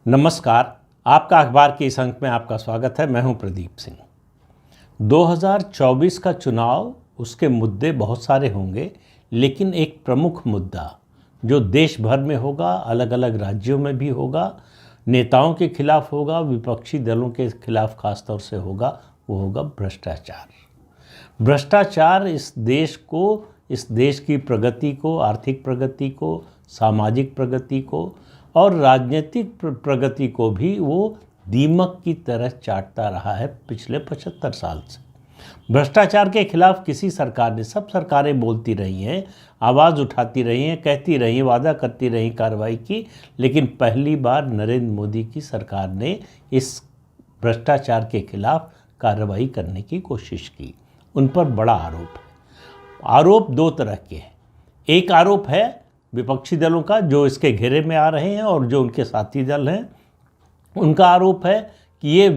नमस्कार। आपका अखबार के इस अंक में आपका स्वागत है। मैं हूं प्रदीप सिंह। 2024 का चुनाव, उसके मुद्दे बहुत सारे होंगे, लेकिन एक प्रमुख मुद्दा जो देश भर में होगा, अलग अलग राज्यों में भी होगा, नेताओं के खिलाफ होगा, विपक्षी दलों के खिलाफ खासतौर से होगा, वो होगा भ्रष्टाचार। भ्रष्टाचार इस देश की प्रगति को, आर्थिक प्रगति को, सामाजिक प्रगति को और राजनीतिक प्रगति को भी वो दीमक की तरह चाटता रहा है पिछले 75 साल से। भ्रष्टाचार के खिलाफ किसी सरकार ने, सब सरकारें बोलती रही हैं, आवाज़ उठाती रही हैं, कहती रही हैं, वादा करती रही कार्रवाई की, लेकिन पहली बार नरेंद्र मोदी की सरकार ने इस भ्रष्टाचार के खिलाफ कार्रवाई करने की कोशिश की। उन पर बड़ा आरोप है। आरोप दो तरह के हैं। एक आरोप है विपक्षी दलों का, जो इसके घेरे में आ रहे हैं और जो उनके साथी दल हैं, उनका आरोप है कि ये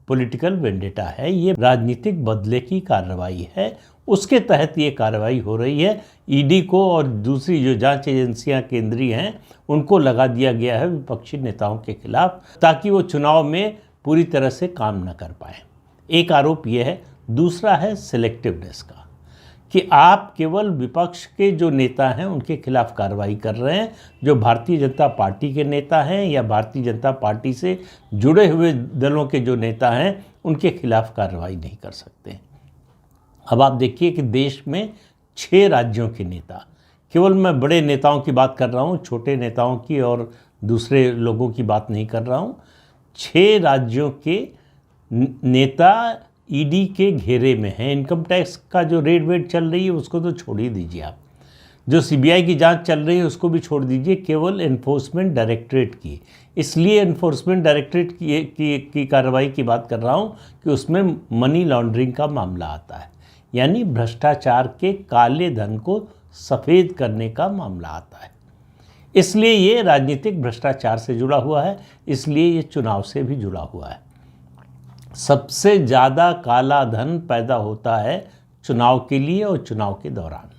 पॉलिटिकल वेंडेटा है, ये राजनीतिक बदले की कार्रवाई है। उसके तहत ये कार्रवाई हो रही है। ईडी को और दूसरी जो जांच एजेंसियां केंद्रीय हैं, उनको लगा दिया गया है विपक्षी नेताओं के खिलाफ, ताकि वो चुनाव में पूरी तरह से काम न कर पाए। एक आरोप ये है। दूसरा है सिलेक्टिवनेस का, कि आप केवल विपक्ष के जो नेता हैं उनके खिलाफ कार्रवाई कर रहे हैं, जो भारतीय जनता पार्टी के नेता हैं या भारतीय जनता पार्टी से जुड़े हुए दलों के जो नेता हैं उनके खिलाफ कार्रवाई नहीं कर सकते। अब आप देखिए कि देश में 6 राज्यों के नेता, केवल मैं बड़े नेताओं की बात कर रहा हूँ, छोटे नेताओं की और दूसरे लोगों की बात नहीं कर रहा हूँ, 6 राज्यों के नेता ईडी के घेरे में है। इनकम टैक्स का जो रेड वेट चल रही है उसको तो छोड़ ही दीजिए आप, जो सीबीआई की जांच चल रही है उसको भी छोड़ दीजिए, केवल एनफोर्समेंट डायरेक्टरेट की। इसलिए एनफोर्समेंट डायरेक्टरेट की कार्रवाई की बात कर रहा हूँ कि उसमें मनी लॉन्ड्रिंग का मामला आता है, यानी भ्रष्टाचार के काले धन को सफ़ेद करने का मामला आता है। इसलिए ये राजनीतिक भ्रष्टाचार से जुड़ा हुआ है, इसलिए ये चुनाव से भी जुड़ा हुआ है। सबसे ज़्यादा काला धन पैदा होता है चुनाव के लिए और चुनाव के दौरान।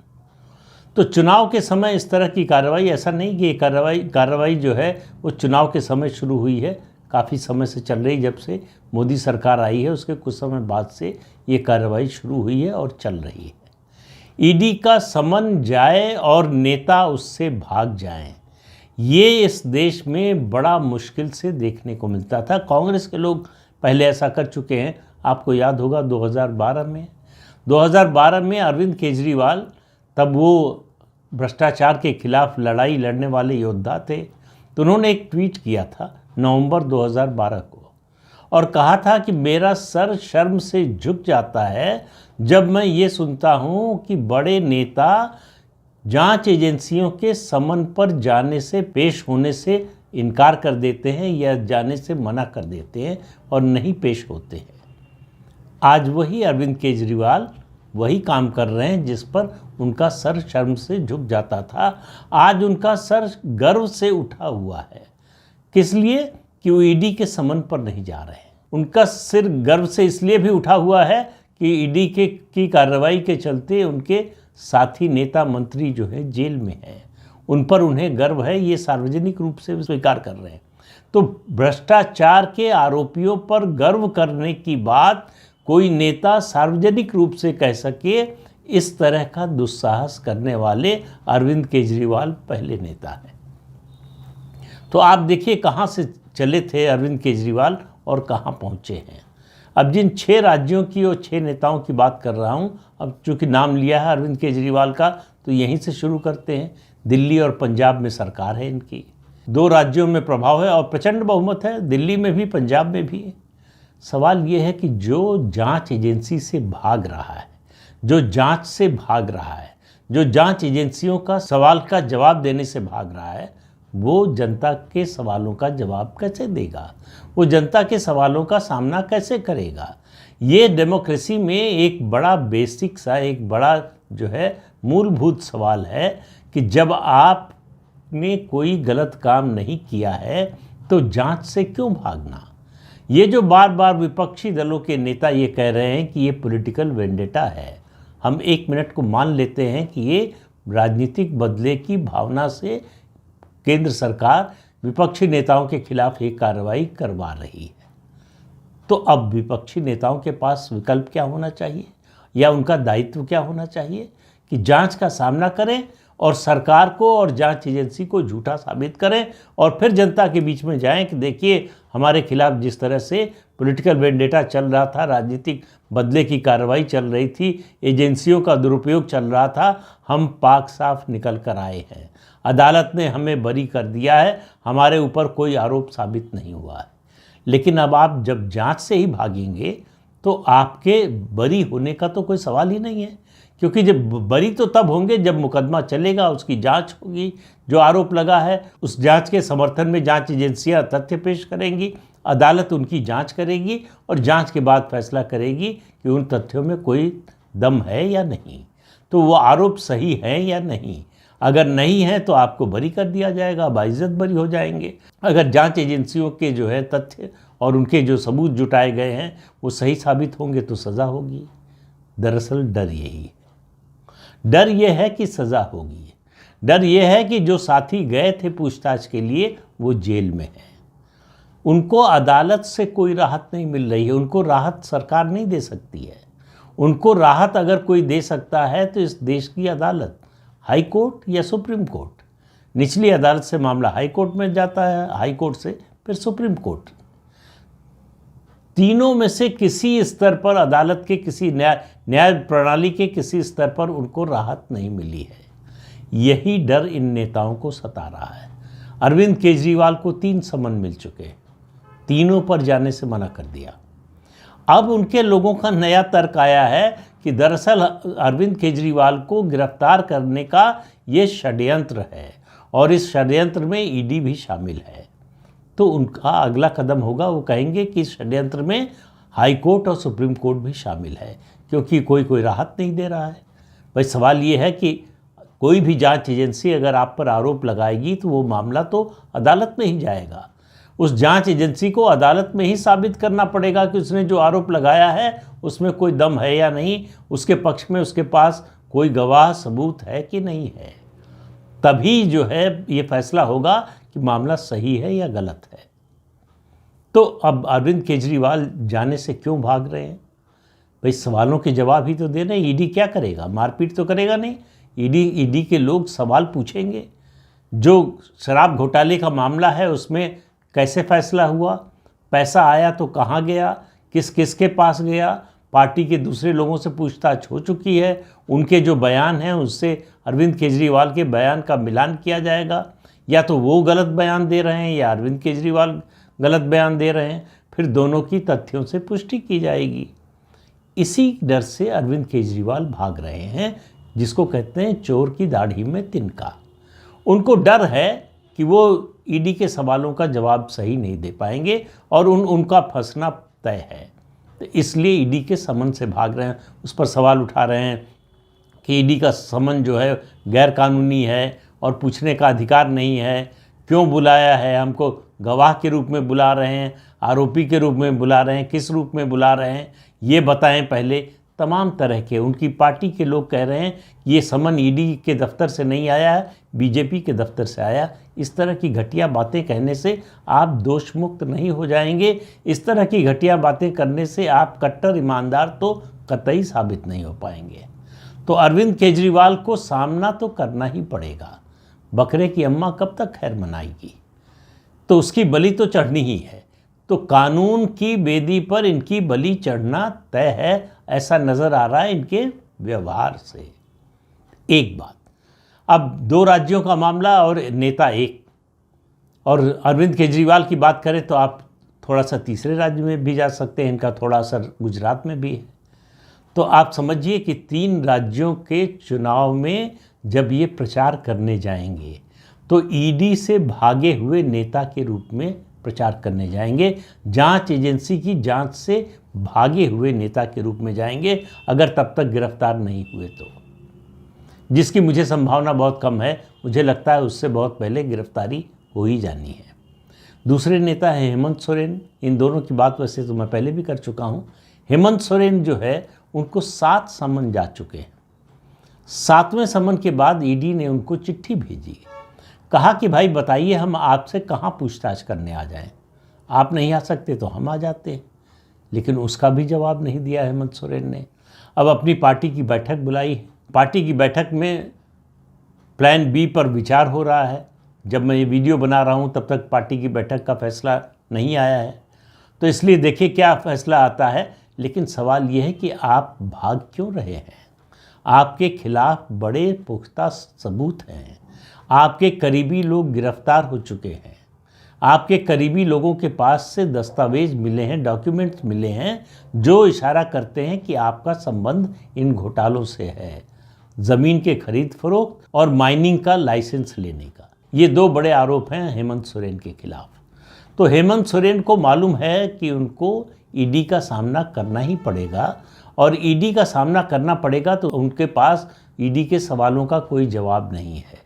तो चुनाव के समय इस तरह की कार्रवाई, ऐसा नहीं कि ये कार्रवाई जो है वो चुनाव के समय शुरू हुई है, काफ़ी समय से चल रही। जब से मोदी सरकार आई है उसके कुछ समय बाद से ये कार्रवाई शुरू हुई है और चल रही है। ईडी का समन जाए और नेता उससे भाग जाएं, ये इस देश में बड़ा मुश्किल से देखने को मिलता था। कांग्रेस के लोग पहले ऐसा कर चुके हैं। आपको याद होगा 2012 में अरविंद केजरीवाल, तब वो भ्रष्टाचार के खिलाफ लड़ाई लड़ने वाले योद्धा थे, तो उन्होंने एक ट्वीट किया था नवंबर 2012 को और कहा था कि मेरा सर शर्म से झुक जाता है जब मैं ये सुनता हूँ कि बड़े नेता जांच एजेंसियों के समन पर जाने से, पेश होने से इनकार कर देते हैं या जाने से मना कर देते हैं और नहीं पेश होते हैं। आज वही अरविंद केजरीवाल वही काम कर रहे हैं जिस पर उनका सर शर्म से झुक जाता था। आज उनका सर गर्व से उठा हुआ है। किस लिए? कि वो ईडी के समन पर नहीं जा रहे हैं। उनका सिर गर्व से इसलिए भी उठा हुआ है कि ईडी की कार्रवाई के चलते उनके साथी नेता मंत्री जो है जेल में हैं, उन पर उन्हें गर्व है, ये सार्वजनिक रूप से स्वीकार कर रहे हैं। तो भ्रष्टाचार के आरोपियों पर गर्व करने की बात कोई नेता सार्वजनिक रूप से कह सके, इस तरह का दुस्साहस करने वाले अरविंद केजरीवाल पहले नेता हैं। तो आप देखिए कहाँ से चले थे अरविंद केजरीवाल और कहाँ पहुँचे हैं। अब जिन 6 राज्यों की और 6 नेताओं की बात कर रहा हूँ, अब चूँकि नाम लिया है अरविंद केजरीवाल का, तो यहीं से शुरू करते हैं। दिल्ली और पंजाब में सरकार है इनकी, 2 राज्यों में प्रभाव है और प्रचंड बहुमत है, दिल्ली में भी पंजाब में भी। सवाल ये है कि जो जांच एजेंसी से भाग रहा है, जो जांच से भाग रहा है, जो जांच एजेंसियों का सवाल का जवाब देने से भाग रहा है, वो जनता के सवालों का जवाब कैसे देगा? वो जनता के सवालों का सामना कैसे करेगा? ये डेमोक्रेसी में एक बड़ा बेसिक सा, एक बड़ा जो है मूलभूत सवाल है कि जब आपने कोई गलत काम नहीं किया है तो जांच से क्यों भागना? ये जो बार बार विपक्षी दलों के नेता ये कह रहे हैं कि ये पॉलिटिकल वेंडेटा है, हम 1 मिनट को मान लेते हैं कि ये राजनीतिक बदले की भावना से केंद्र सरकार विपक्षी नेताओं के खिलाफ एक कार्रवाई करवा रही है। तो अब विपक्षी नेताओं के पास विकल्प क्या होना चाहिए या उनका दायित्व क्या होना चाहिए कि जांच का सामना करें और सरकार को और जांच एजेंसी को झूठा साबित करें और फिर जनता के बीच में जाएं कि देखिए हमारे खिलाफ जिस तरह से पॉलिटिकल वेंडेटा चल रहा था, राजनीतिक बदले की कार्रवाई चल रही थी, एजेंसियों का दुरुपयोग चल रहा था, हम पाक साफ निकल कर आए हैं। अदालत ने हमें बरी कर दिया है, हमारे ऊपर कोई आरोप साबित नहीं हुआ है। लेकिन अब आप जब जांच से ही भागेंगे तो आपके बरी होने का तो कोई सवाल ही नहीं है, क्योंकि जब बरी तो तब होंगे जब मुकदमा चलेगा, उसकी जांच होगी, जो आरोप लगा है उस जांच के समर्थन में जांच एजेंसियां तथ्य पेश करेंगी, अदालत उनकी जांच करेगी और जांच के बाद फैसला करेगी कि उन तथ्यों में कोई दम है या नहीं, तो वो आरोप सही है या नहीं। अगर नहीं है तो आपको बरी कर दिया जाएगा, बाइज्जत बरी हो जाएंगे। अगर जांच एजेंसियों के जो है तथ्य और उनके जो सबूत जुटाए गए हैं वो सही साबित होंगे तो सज़ा होगी। दरअसल डर यही है, डर यह है कि सज़ा होगी, डर यह है कि जो साथी गए थे पूछताछ के लिए वो जेल में हैं, उनको अदालत से कोई राहत नहीं मिल रही है, उनको राहत सरकार नहीं दे सकती है। उनको राहत अगर कोई दे सकता है तो इस देश की अदालत, हाई कोर्ट या सुप्रीम कोर्ट। निचली अदालत से मामला हाई कोर्ट में जाता है, हाई कोर्ट से फिर सुप्रीम कोर्ट। तीनों में से किसी स्तर पर अदालत के किसी न्याय प्रणाली के किसी स्तर पर उनको राहत नहीं मिली है। यही डर इन नेताओं को सता रहा है। अरविंद केजरीवाल को 3 समन मिल चुके, तीनों पर जाने से मना कर दिया। अब उनके लोगों का नया तर्क आया है कि दरअसल अरविंद केजरीवाल को गिरफ्तार करने का ये षड्यंत्र है और इस षड्यंत्र में ईडी भी शामिल है। तो उनका अगला कदम होगा, वो कहेंगे कि इस षड्यंत्र में हाई कोर्ट और सुप्रीम कोर्ट भी शामिल है, क्योंकि कोई राहत नहीं दे रहा है। भाई सवाल ये है कि कोई भी जांच एजेंसी अगर आप पर आरोप लगाएगी तो वो मामला तो अदालत में ही जाएगा। उस जांच एजेंसी को अदालत में ही साबित करना पड़ेगा कि उसने जो आरोप लगाया है उसमें कोई दम है या नहीं, उसके पक्ष में उसके पास कोई गवाह सबूत है कि नहीं है। तभी जो है ये फैसला होगा कि मामला सही है या गलत है। तो अब अरविंद केजरीवाल जाने से क्यों भाग रहे हैं? भाई सवालों के जवाब ही तो देने। ईडी क्या करेगा? मारपीट तो करेगा नहीं। ईडी के लोग सवाल पूछेंगे। जो शराब घोटाले का मामला है उसमें कैसे फैसला हुआ, पैसा आया तो कहाँ गया, किस किस के पास गया, पार्टी के दूसरे लोगों से पूछताछ हो चुकी है, उनके जो बयान हैं उससे अरविंद केजरीवाल के बयान का मिलान किया जाएगा। या तो वो गलत बयान दे रहे हैं या अरविंद केजरीवाल गलत बयान दे रहे हैं, फिर दोनों की तथ्यों से पुष्टि की जाएगी। इसी डर से अरविंद केजरीवाल भाग रहे हैं, जिसको कहते हैं चोर की दाढ़ी में तिनका। उनको डर है कि वो ईडी के सवालों का जवाब सही नहीं दे पाएंगे और उनका फंसना तय है। तो इसलिए ईडी के समन से भाग रहे हैं। उस पर सवाल उठा रहे हैं कि ईडी का समन जो है गैर कानूनी है और पूछने का अधिकार नहीं है, क्यों बुलाया है, हमको गवाह के रूप में बुला रहे हैं, आरोपी के रूप में बुला रहे हैं, किस रूप में बुला रहे हैं, ये बताएं पहले। तमाम तरह के उनकी पार्टी के लोग कह रहे हैं ये समन ईडी के दफ्तर से नहीं आया है, बीजेपी के दफ्तर से आया। इस तरह की घटिया बातें कहने से आप दोष मुक्त नहीं हो जाएंगे। इस तरह की घटिया बातें करने से आप कट्टर ईमानदार तो कतई साबित नहीं हो पाएंगे। तो अरविंद केजरीवाल को सामना तो करना ही पड़ेगा। बकरे की अम्मा कब तक खैर मनाएगी, तो उसकी बलि तो चढ़नी ही है। तो कानून की बेदी पर इनकी बलि चढ़ना तय है, ऐसा नज़र आ रहा है इनके व्यवहार से। एक बात, अब 2 राज्यों का मामला और नेता एक, और अरविंद केजरीवाल की बात करें तो आप थोड़ा सा तीसरे राज्य में भी जा सकते हैं, इनका थोड़ा असर गुजरात में भी है। तो आप समझिए कि 3 राज्यों के चुनाव में जब ये प्रचार करने जाएंगे तो ईडी से भागे हुए नेता के रूप में प्रचार करने जाएंगे, जांच एजेंसी की जांच से भागे हुए नेता के रूप में जाएंगे, अगर तब तक गिरफ्तार नहीं हुए तो, जिसकी मुझे संभावना बहुत कम है। मुझे लगता है उससे बहुत पहले गिरफ्तारी हो ही जानी है। दूसरे नेता हैं हेमंत सोरेन। इन दोनों की बात वैसे तो मैं पहले भी कर चुका हूँ। हेमंत सोरेन जो है उनको 7 समन जा चुके हैं। 7वें समन के बाद ईडी ने उनको चिट्ठी भेजी, कहा कि भाई बताइए हम आपसे कहाँ पूछताछ करने आ जाएं, आप नहीं आ सकते तो हम आ जाते। लेकिन उसका भी जवाब नहीं दिया हेमंत सोरेन ने। अब अपनी पार्टी की बैठक बुलाई, पार्टी की बैठक में प्लान बी पर विचार हो रहा है। जब मैं ये वीडियो बना रहा हूँ तब तक पार्टी की बैठक का फैसला नहीं आया है, तो इसलिए देखिए क्या फैसला आता है। लेकिन सवाल ये है कि आप भाग क्यों रहे हैं? आपके खिलाफ बड़े पुख्ता सबूत हैं, आपके करीबी लोग गिरफ्तार हो चुके हैं, आपके करीबी लोगों के पास से दस्तावेज मिले हैं, डॉक्यूमेंट्स मिले हैं जो इशारा करते हैं कि आपका संबंध इन घोटालों से है, ज़मीन के खरीद फरोख्त और माइनिंग का लाइसेंस लेने का। ये 2 बड़े आरोप हैं हेमंत सोरेन के खिलाफ। तो हेमंत सोरेन को मालूम है कि उनको ईडी का सामना करना ही पड़ेगा, और ईडी का सामना करना पड़ेगा तो उनके पास ईडी के सवालों का कोई जवाब नहीं है।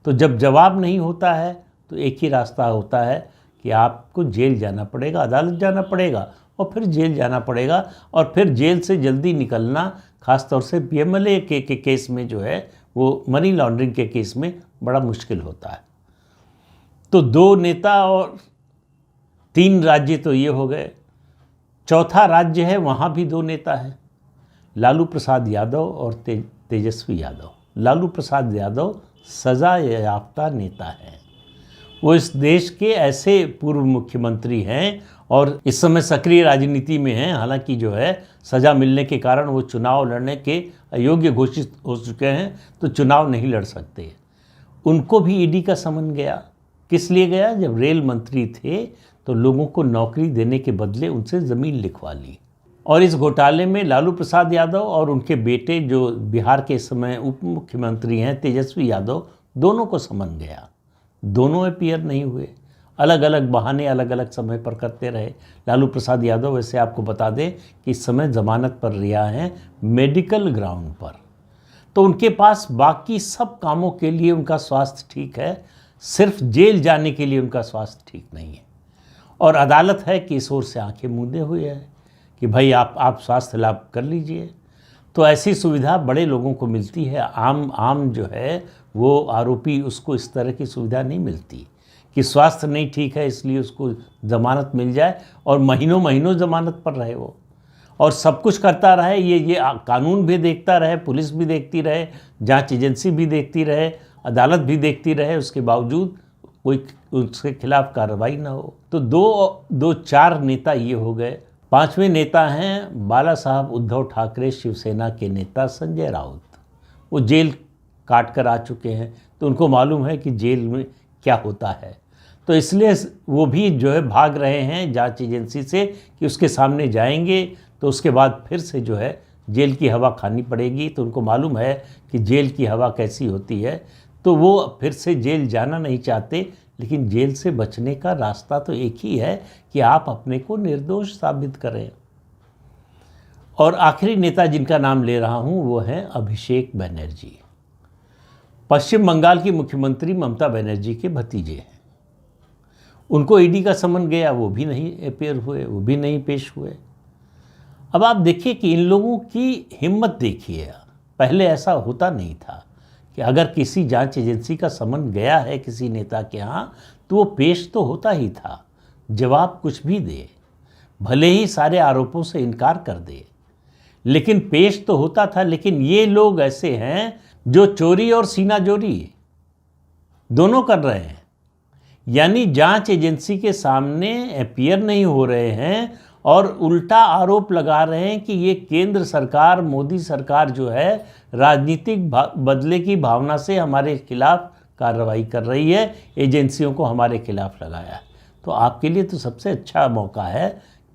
तो जब जवाब नहीं होता है तो एक ही रास्ता होता है कि आपको जेल जाना पड़ेगा, अदालत जाना पड़ेगा और फिर जेल जाना पड़ेगा। और फिर जेल से जल्दी निकलना, खासतौर से पीएमएलए के केस में जो है वो मनी लॉन्ड्रिंग के केस में बड़ा मुश्किल होता है। तो 2 नेता और 3 राज्य तो ये हो गए। चौथा राज्य है, वहाँ भी 2 नेता हैं, लालू प्रसाद यादव और तेजस्वी यादव। लालू प्रसाद यादव सजा याफ्ता नेता हैं। वो इस देश के ऐसे पूर्व मुख्यमंत्री हैं और इस समय सक्रिय राजनीति में हैं। हालांकि जो है सज़ा मिलने के कारण वो चुनाव लड़ने के अयोग्य घोषित हो चुके हैं, तो चुनाव नहीं लड़ सकते। उनको भी ईडी का समन गया। किस लिए गया? जब रेल मंत्री थे तो लोगों को नौकरी देने के बदले उनसे ज़मीन लिखवा ली। और इस घोटाले में लालू प्रसाद यादव और उनके बेटे जो बिहार के इस समय उप मुख्यमंत्री हैं तेजस्वी यादव, दोनों को समन गया। दोनों अपीयर नहीं हुए, अलग अलग बहाने अलग अलग समय पर करते रहे। लालू प्रसाद यादव वैसे आपको बता दें कि इस समय ज़मानत पर रिहा हैं मेडिकल ग्राउंड पर, तो उनके पास बाकी सब कामों के लिए उनका स्वास्थ्य ठीक है, सिर्फ जेल जाने के लिए उनका स्वास्थ्य ठीक नहीं है। और अदालत है कि इस ओर से आंखें मूंदे हुए है कि भाई आप स्वास्थ्य लाभ कर लीजिए। तो ऐसी सुविधा बड़े लोगों को मिलती है, आम जो है वो आरोपी, उसको इस तरह की सुविधा नहीं मिलती कि स्वास्थ्य नहीं ठीक है इसलिए उसको ज़मानत मिल जाए और महीनों महीनों ज़मानत पर रहे वो, और सब कुछ करता रहे। ये कानून भी देखता रहे, पुलिस भी देखती रहे, जांच एजेंसी भी देखती रहे, अदालत भी देखती रहे, उसके बावजूद कोई उसके खिलाफ कार्रवाई ना हो। तो 4 नेता ये हो गए। 5वें नेता हैं बाला साहब उद्धव ठाकरे, शिवसेना के नेता संजय राउत। वो जेल काट कर आ चुके हैं, तो उनको मालूम है कि जेल में क्या होता है, तो इसलिए वो भी जो है भाग रहे हैं जांच एजेंसी से कि उसके सामने जाएंगे तो उसके बाद फिर से जो है जेल की हवा खानी पड़ेगी। तो उनको मालूम है कि जेल की हवा कैसी होती है, तो वो फिर से जेल जाना नहीं चाहते। लेकिन जेल से बचने का रास्ता तो एक ही है कि आप अपने को निर्दोष साबित करें। और आखिरी नेता जिनका नाम ले रहा हूं वो हैं अभिषेक बनर्जी। पश्चिम बंगाल की मुख्यमंत्री ममता बनर्जी के भतीजे हैं। उनको ईडी का समन गया, वो भी नहीं अपीयर हुए, वो भी नहीं पेश हुए। अब आप देखिए कि इन लोगों की हिम्मत देखिए। पहले ऐसा होता नहीं था कि अगर किसी जांच एजेंसी का समन गया है किसी नेता के यहाँ तो वो पेश तो होता ही था, जवाब कुछ भी दे, भले ही सारे आरोपों से इनकार कर दे, लेकिन पेश तो होता था। लेकिन ये लोग ऐसे हैं जो चोरी और सीनाजोरी दोनों कर रहे हैं, यानी जांच एजेंसी के सामने अपीयर नहीं हो रहे हैं और उल्टा आरोप लगा रहे हैं कि ये केंद्र सरकार, मोदी सरकार जो है राजनीतिक बदले की भावना से हमारे खिलाफ कार्रवाई कर रही है, एजेंसियों को हमारे खिलाफ लगाया है। तो आपके लिए तो सबसे अच्छा मौका है,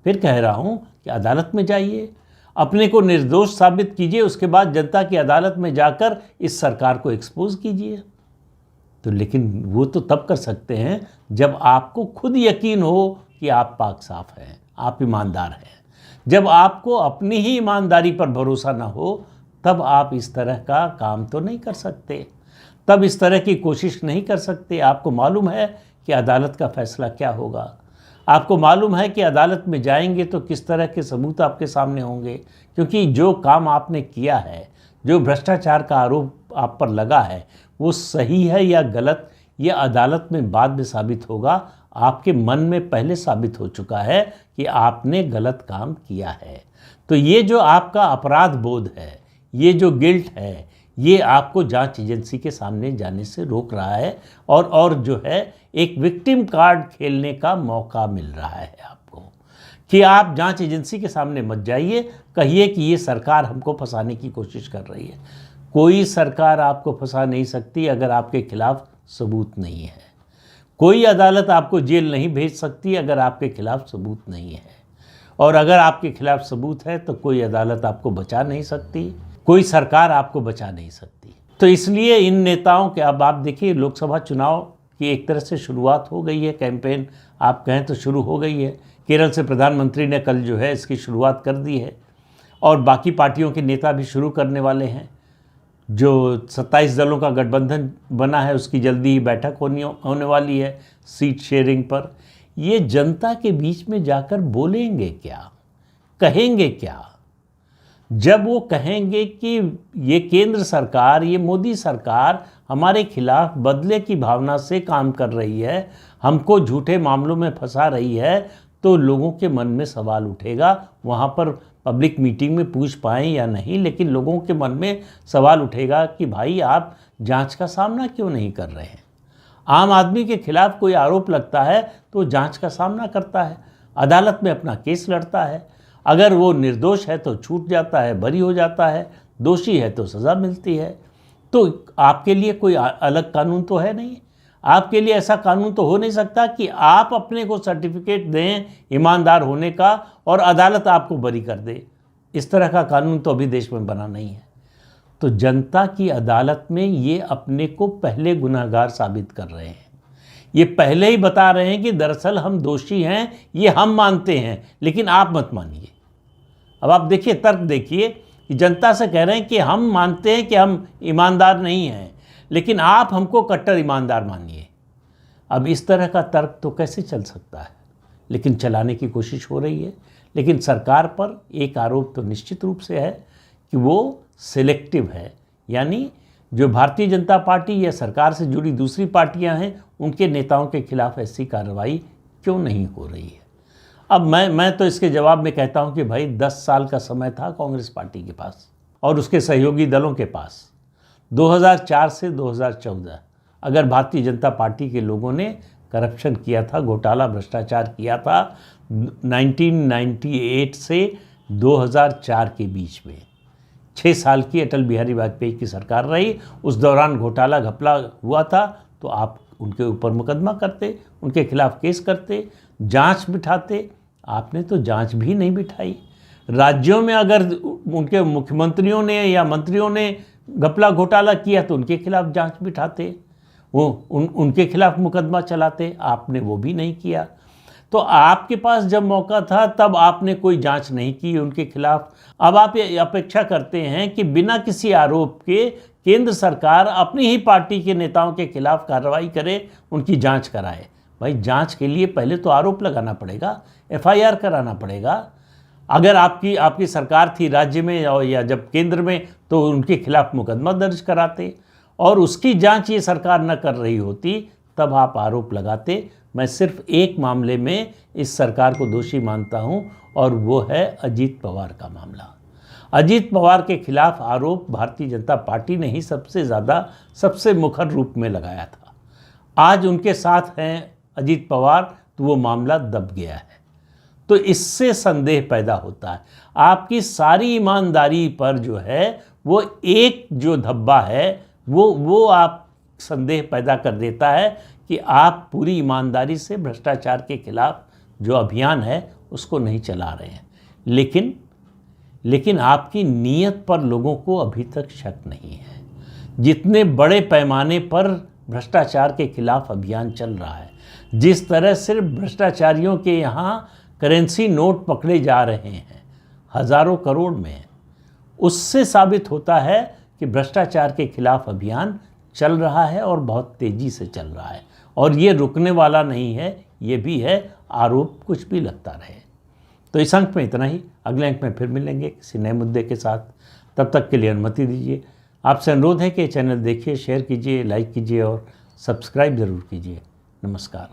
फिर कह रहा हूँ कि अदालत में जाइए, अपने को निर्दोष साबित कीजिए, उसके बाद जनता की अदालत में जाकर इस सरकार को एक्सपोज कीजिए। तो लेकिन वो तो तब कर सकते हैं जब आपको खुद यकीन हो कि आप पाक साफ हैं, आप ईमानदार हैं। जब आपको अपनी ही ईमानदारी पर भरोसा ना हो तब आप इस तरह का काम तो नहीं कर सकते, तब इस तरह की कोशिश नहीं कर सकते। आपको मालूम है कि अदालत का फैसला क्या होगा, आपको मालूम है कि अदालत में जाएंगे तो किस तरह के सबूत आपके सामने होंगे, क्योंकि जो काम आपने किया है, जो भ्रष्टाचार का आरोप आप पर लगा है, वो सही है या गलत, ये अदालत में बाद में साबित होगा, आपके मन में पहले साबित हो चुका है कि आपने गलत काम किया है। तो ये जो आपका अपराध बोध है, ये जो गिल्ट है, ये आपको जांच एजेंसी के सामने जाने से रोक रहा है और जो है एक विक्टिम कार्ड खेलने का मौका मिल रहा है आपको कि आप जांच एजेंसी के सामने मत जाइए, कहिए कि ये सरकार हमको फंसाने की कोशिश कर रही है। कोई सरकार आपको फंसा नहीं सकती अगर आपके खिलाफ सबूत नहीं है। कोई अदालत आपको जेल नहीं भेज सकती अगर आपके खिलाफ सबूत नहीं है। और अगर आपके खिलाफ सबूत है तो कोई अदालत आपको बचा नहीं सकती, कोई सरकार आपको बचा नहीं सकती। तो इसलिए इन नेताओं के, अब आप देखिए लोकसभा चुनाव की एक तरह से शुरुआत हो गई है, कैंपेन आप कहें तो शुरू हो गई है। केरल से प्रधानमंत्री ने कल जो है इसकी शुरुआत कर दी है और बाकी पार्टियों के नेता भी शुरू करने वाले हैं। जो 27 दलों का गठबंधन बना है उसकी जल्दी ही बैठक होने वाली है सीट शेयरिंग पर। ये जनता के बीच में जाकर बोलेंगे क्या, कहेंगे क्या? जब वो कहेंगे कि ये केंद्र सरकार, ये मोदी सरकार हमारे खिलाफ बदले की भावना से काम कर रही है, हमको झूठे मामलों में फंसा रही है, तो लोगों के मन में सवाल उठेगा। वहाँ पर पब्लिक मीटिंग में पूछ पाएँ या नहीं, लेकिन लोगों के मन में सवाल उठेगा कि भाई आप जांच का सामना क्यों नहीं कर रहे हैं। आम आदमी के खिलाफ कोई आरोप लगता है तो जांच का सामना करता है, अदालत में अपना केस लड़ता है। अगर वो निर्दोष है तो छूट जाता है, बरी हो जाता है, दोषी है तो सज़ा मिलती है। तो आपके लिए कोई अलग कानून तो है नहीं, आपके लिए ऐसा कानून तो हो नहीं सकता कि आप अपने को सर्टिफिकेट दें ईमानदार होने का और अदालत आपको बरी कर दे। इस तरह का कानून तो अभी देश में बना नहीं है। तो जनता की अदालत में ये अपने को पहले गुनहगार साबित कर रहे हैं। ये पहले ही बता रहे हैं कि दरअसल हम दोषी हैं, ये हम मानते हैं, लेकिन आप मत मानिए। अब आप देखिए, तर्क देखिए कि जनता से कह रहे हैं कि हम मानते हैं कि हम ईमानदार नहीं हैं, लेकिन आप हमको कट्टर ईमानदार मानिए। अब इस तरह का तर्क तो कैसे चल सकता है, लेकिन चलाने की कोशिश हो रही है। लेकिन सरकार पर एक आरोप तो निश्चित रूप से है कि वो सिलेक्टिव है, यानी जो भारतीय जनता पार्टी या सरकार से जुड़ी दूसरी पार्टियां हैं, उनके नेताओं के खिलाफ ऐसी कार्रवाई क्यों नहीं हो रही है। अब मैं तो इसके जवाब में कहता हूं कि भाई 10 साल का समय था कांग्रेस पार्टी के पास और उसके सहयोगी दलों के पास। 2004 से 2014 अगर भारतीय जनता पार्टी के लोगों ने करप्शन किया था, घोटाला भ्रष्टाचार किया था 1998 से 2004 के बीच में 6 साल की अटल बिहारी वाजपेयी की सरकार रही, उस दौरान घोटाला घपला हुआ था, तो आप उनके ऊपर मुकदमा करते, उनके खिलाफ केस करते, जांच बिठाते। आपने तो जांच भी नहीं बिठाई। राज्यों में अगर उनके मुख्यमंत्रियों ने या मंत्रियों ने घपला घोटाला किया तो उनके खिलाफ जांच बिठाते, वो उनके खिलाफ मुकदमा चलाते। आपने वो भी नहीं किया। तो आपके पास जब मौका था तब आपने कोई जांच नहीं की उनके खिलाफ। अब आप ये अपेक्षा करते हैं कि बिना किसी आरोप के केंद्र सरकार अपनी ही पार्टी के नेताओं के खिलाफ कार्रवाई करे, उनकी जांच कराए। भाई जांच के लिए पहले तो आरोप लगाना पड़ेगा, FIR कराना पड़ेगा। अगर आपकी सरकार थी राज्य में या जब केंद्र में, तो उनके खिलाफ मुकदमा दर्ज कराते, और उसकी जांच ये सरकार न कर रही होती तब आप आरोप लगाते। मैं सिर्फ एक मामले में इस सरकार को दोषी मानता हूं, और वो है अजीत पवार का मामला। अजीत पवार के खिलाफ आरोप भारतीय जनता पार्टी ने ही सबसे ज़्यादा, सबसे मुखर रूप में लगाया था। आज उनके साथ हैं अजीत पवार, तो वो मामला दब गया है। तो इससे संदेह पैदा होता है। आपकी सारी ईमानदारी पर जो है वो एक जो धब्बा है वो आप संदेह पैदा कर देता है कि आप पूरी ईमानदारी से भ्रष्टाचार के खिलाफ जो अभियान है उसको नहीं चला रहे हैं। लेकिन आपकी नीयत पर लोगों को अभी तक शक नहीं है। जितने बड़े पैमाने पर भ्रष्टाचार के खिलाफ अभियान चल रहा है, जिस तरह सिर्फ भ्रष्टाचारियों के यहाँ करेंसी नोट पकड़े जा रहे हैं हज़ारों करोड़ में, उससे साबित होता है कि भ्रष्टाचार के खिलाफ अभियान चल रहा है और बहुत तेज़ी से चल रहा है, और ये रुकने वाला नहीं है। ये भी है, आरोप कुछ भी लगता रहे। तो इस अंक में इतना ही। अगले अंक में फिर मिलेंगे किसी नए मुद्दे के साथ। तब तक के लिए अनुमति दीजिए। आपसे अनुरोध है कि चैनल देखिए, शेयर कीजिए, लाइक कीजिए और सब्सक्राइब ज़रूर कीजिए। नमस्कार।